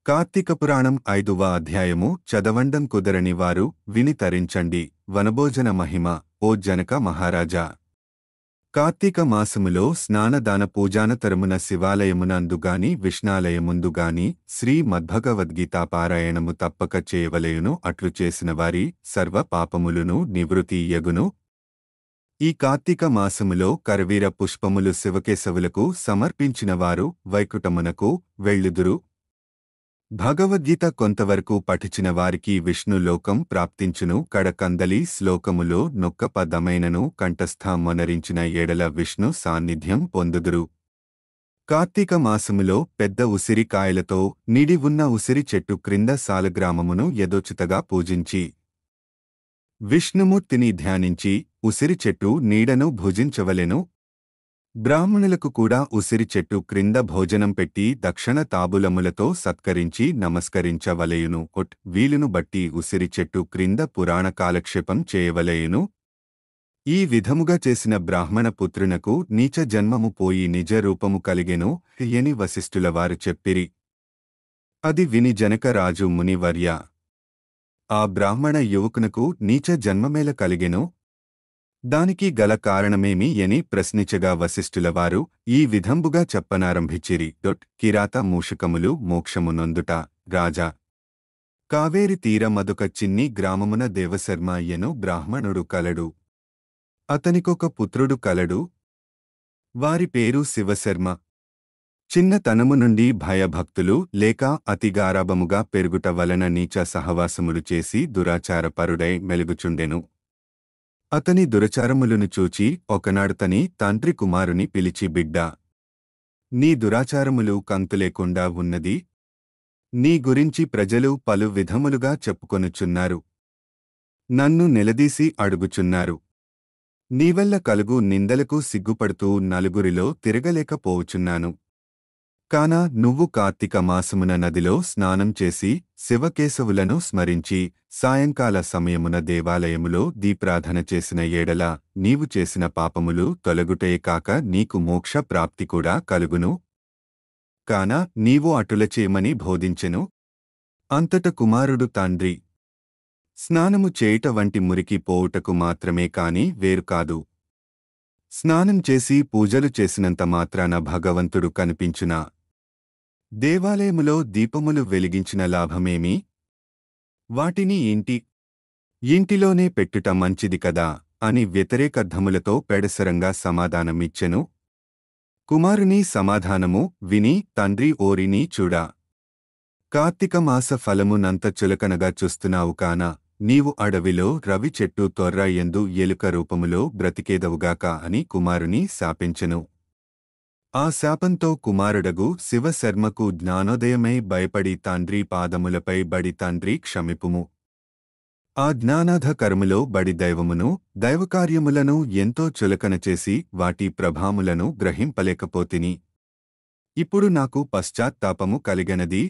కార్తీక పురాణం 5వ అధ్యాయము చదవండం కుదరని వారు విని తరించండి. వనభోజన మహిమ. ఓ జనక మహారాజా, కార్తీక మాసములో స్నానదాన పూజానతరమున శివాలయమునందుగాని విష్ణాలయముందుగాని శ్రీ మద్భగవద్గీతా పారాయణము తప్పక చేయవలయును. అట్లు చేసిన వారి సర్వ పాపములును నివృత్తి యగును. ఈ కార్తీక మాసములో కరవీర పుష్పములు శివకేశవులకు సమర్పించినవారు వైకుంఠమునకు వెళ్ళుదురు. భగవద్గీత కొంతవరకు పఠించిన వారికి విష్ణులోకం ప్రాప్తించును. కడకందలి శ్లోకములో నొక్క పదమైనను కంఠస్థమొనరించిన ఎడల విష్ణు సాన్నిధ్యం పొందుదురు. కార్తీక మాసములో పెద్ద ఉసిరికాయలతో నిడి ఉన్న ఉసిరి చెట్టు క్రింద సాలగ్రామమును యథోచితగా పూజించి విష్ణుమూర్తిని ధ్యానించి ఉసిరి చెట్టు నీడను భుజించవలెను. బ్రాహ్మణులకు కూడా ఉసిరి చెట్టు క్రింద భోజనం పెట్టి దక్షిణ తాబులములతో సత్కరించి నమస్కరించవలయును. వీలును బట్టి ఉసిరి చెట్టు క్రింద పురాణ కాలక్షేపం చేయవలయును. ఈ విధముగా చేసిన బ్రాహ్మణ పుత్రునకు నీచ జన్మము పోయి నిజ రూపము కలిగెను అని వశిష్ఠులవారు చెప్పిరి. అది విని జనకరాజు మునివర్య, ఆ బ్రాహ్మణ యువకునకు నీచ జన్మమేల కలిగెను? దానికి గల కారణమేమి అని ప్రశ్నించగా వశిష్ఠులవారు ఈ విధంబుగా చెప్పనారంభించిరి. కిరాత మూషకములు మోక్షమునొందుట. రాజా, కావేరి తీర మదొక చిన్ని గ్రామమున దేవశర్మ అయ్యను బ్రాహ్మణుడు కలడు. అతనికొక పుత్రుడు కలడు. వారి పేరు శివశర్మ. చిన్నతనము నుండి భయభక్తులు లేక అతిగారాభముగా పెరుగుట వలన నీచ సహవాసములు చేసి దురాచారపరుడై మెలుగుచుండెను. అతని దురాచారములను చూచి ఒకనాడుతని తండ్రి కుమారుని పిలిచి, బిడ్డా, నీ దురాచారములు కంతులేకుండా ఉన్నది. నీ గురించి ప్రజలు పలు విధములుగా చెప్పుకొనుచున్నారు. నన్ను నిలదీసి అడుగుచున్నారు. నీవల్ల కలుగు నిందలకు సిగ్గుపడుతూ నలుగురిలో తిరగలేకపోవుచున్నాను. కాన నువ్వు కార్తీక మాసమున నదిలో స్నానం చేసి శివకేశవులను స్మరించి సాయంకాల సమయమున దేవాలయములో దీప్రార్థన చేసిన ఏడల నీవు చేసిన పాపములు తొలగుటే కాక నీకు మోక్ష ప్రాప్తి కూడా కలుగును. కాన నీవు అటుల చేయమని బోధించెను. అంతట కుమారుడు తండ్రి, స్నానము చేయుట వంటి మురికి పోవుటకు మాత్రమే కాని వేరు కాదు. స్నానం చేసి పూజలు చేసినంత మాత్రాన భగవంతుడు కనిపించునా? దేవాలయములో దీపములు వెలిగించిన లాభమేమి? వాటిని ఇంటిలోనే పెట్టుట మంచిది కదా అని వ్యతిరేకర్థములతో పెడసరంగా సమాధానమిచ్చెను. కుమారుని సమాధానము విని తండ్రి ఓరిని చూడా, కార్తీక మాస ఫలమునంత చులకనగా చూస్తున్నావు కాన నీవు అడవిలో రవి చెట్టు తొర్ర యందు ఎలుక రూపములో బ్రతికేదవుగాక అని కుమారుని శాపించెను. ఆ శాపంతో కుమారుడగు శివశర్మకు జ్ఞానోదయమై భయపడి తండ్రి పాదములపై బడి, తండ్రి క్షమిపుము. ఆ జ్ఞానాధకరములో బడి దైవమును దైవకార్యములను ఎంతో చులకన చేసి వాటి ప్రభాములను గ్రహింపలేకపోతిని. ఇప్పుడు నాకు పశ్చాత్తాపము కలిగనది.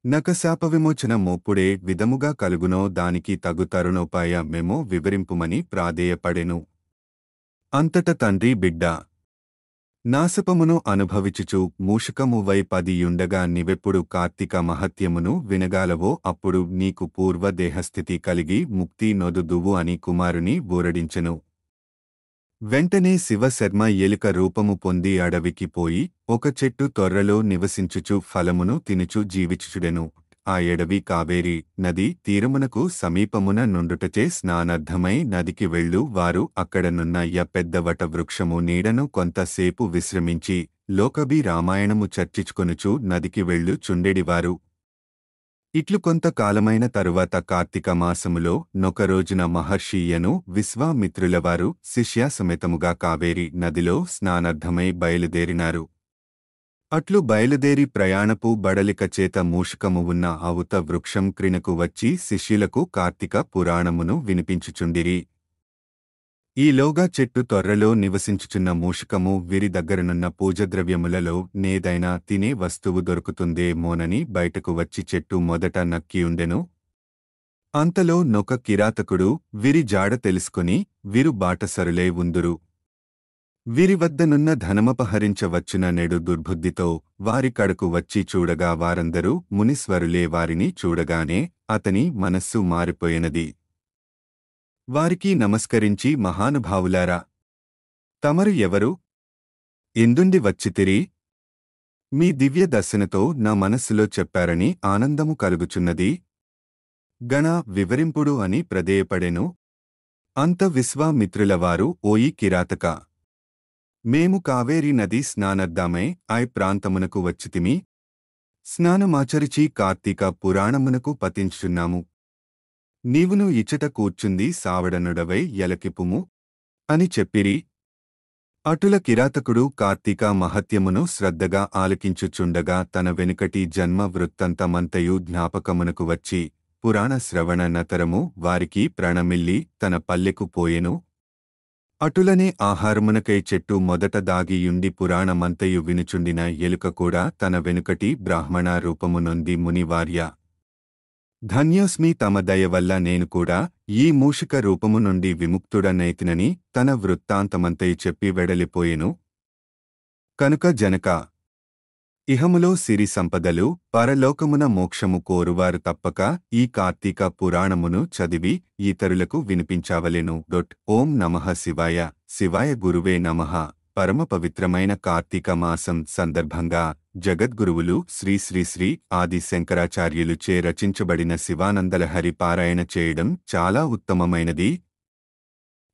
నక శాప విమోచన మోపుడే విధముగా కలుగునో దానికి తగు తరుణోపాయ మెమో వివరింపుమని ప్రాధేయపడెను. అంతట తండ్రి, బిడ్డా, నాశపమును అనుభవిచుచు మూషకము వై 10 యుండగా నీవెప్పుడు కార్తీక మహత్యమును వినగాలవో అప్పుడు నీకు పూర్వ దేహస్థితి కలిగి ముక్తి నొదుదువు అని కుమారుని ఊరడించెను. వెంటనే శివశర్మ ఎలుక రూపము పొంది అడవికి పోయి ఒక చెట్టు తొర్రలో నివసించుచు ఫలమును తినుచు జీవిచుచుడెను. ఆ ఎడవి కావేరి నది తీరమునకు సమీపమున నుండుటచే స్నానార్థమై నదికి వెళ్ళు వారు అక్కడనున్న పెద్ద వట వృక్షము నీడను కొంతసేపు విశ్రమించి లోకభి రామాయణము చర్చించుకొనుచు నదికి వెళ్ళు చుండెడివారు. ఇట్లు కొంతకాలమైన తరువాత కార్తీక మాసములో నొక రోజున మహర్షియను విశ్వామిత్రులవారు శిష్యాసమేతముగా కావేరి నదిలో స్నానార్థమై బయలుదేరినారు. అట్లు బయలుదేరి ప్రయాణపు బడలిక చేత మూషకము ఉన్న ఆవుత వృక్షం క్రిందకు వచ్చి శిష్యులకు కార్తీక పురాణమును వినిపించుచుండిరి. ఈలోగా చెట్టు తొర్రలో నివసించుచున్న మూషకము వీరి దగ్గరనున్న పూజద్రవ్యములలో నేదైనా తినే వస్తువు దొరుకుతుందేమోనని బయటకు వచ్చి చెట్టు మొదట నక్కియుండెను. అంతలో నొక కిరాతకుడు వీరి జాడ తెలుసుకుని వీరు బాటసరులై ఉందురు. వీరి వద్దనున్న ధనమపహరించవచ్చున నెడు దుర్బుద్ధితో వారి కడకు వచ్చి చూడగా వారందరూ మునీశ్వరులే. వారిని చూడగానే అతని మనస్సు మారిపోయినది. వారికి నమస్కరించి, మహానుభావులారా, తమరు ఎవరు? ఎందుండి వచ్చితిరి? మీ దివ్య దర్శనతో నా మనస్సులో చెప్పారని ఆనందము కలుగుచున్నది. గణ వివరింపుడు అని ప్రదేయపడెను. అంత విశ్వామిత్రులవారు, ఓయి కిరాతక, మేము కావేరీ నది స్నానద్దామై ప్రాంతమునకు వచ్చితిమి. స్నానమాచరిచి కార్తీక పురాణమునకు పతించుచున్నాము. నీవును ఇచ్చట కూర్చుంది సావడనుడవై ఎలకిపుము అని చెప్పిరి. అటుల కిరాతకుడు కార్తీక మహత్యమును శ్రద్ధగా ఆలకించుచుండగా తన వెనుకటి జన్మ వృత్తంతమంతయు జ్ఞాపకమునకు వచ్చి పురాణ శ్రవణ నతరము వారికి ప్రణమిల్లి తన పల్లెకు పోయెను. అటులనే ఆహారమునకై చెట్టు మొదట దాగియుండి పురాణమంతయు వినుచుండిన ఎలుక కూడా తన వెనుకటి బ్రాహ్మణ రూపమునొంది మునివార్య, ధన్యోస్మి, తమ దయవల్ల నేను కూడా ఈ మూషిక రూపము నుండి విముక్తుడనైతినని తన వృత్తాంతమంతయు చెప్పి వెడలిపోయెను. కనుక జనక, ఇహములో సిరి సంపదలు, పరలోకమున మోక్షము కోరువారు తప్పక ఈ కార్తీక పురాణమును చదివి ఇతరులకు వినిపించావలెను. ఓం నమః శివాయ. శివాయ గురువే నమః. పరమ పవిత్రమైన కార్తీక మాసం సందర్భంగా జగద్గురువులు శ్రీ శ్రీ శ్రీ ఆది శంకరాచార్యులుచే రచించబడిన శివానందలహరి పారాయణ చేయడం చాలా ఉత్తమమైనది.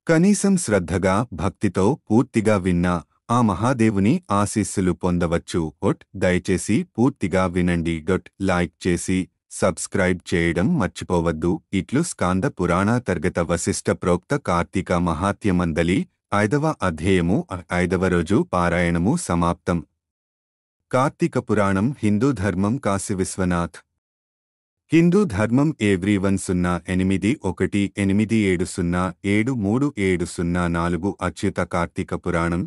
కనీసం శ్రద్ధగా, భక్తితో పూర్తిగా విన్నా ఆ మహాదేవుని ఆశీస్సులు పొందవచ్చు. దయచేసి పూర్తిగా వినండి. లైక్ చేసి సబ్స్క్రైబ్ చేయడం మర్చిపోవద్దు. ఇట్లు స్కాంద పురాణాంతర్గత వశిష్ఠ ప్రోక్త కార్తీక మహాత్యమందలి 5వ అధ్యాయము 5వ రోజు పారాయణము సమాప్తం. కార్తీక పురాణం హిందూ ధర్మం కాశీ విశ్వనాథ్. హిందూ ధర్మం ఎవ్రీవన్ 0818707374 అచ్యుత కార్తీక పురాణం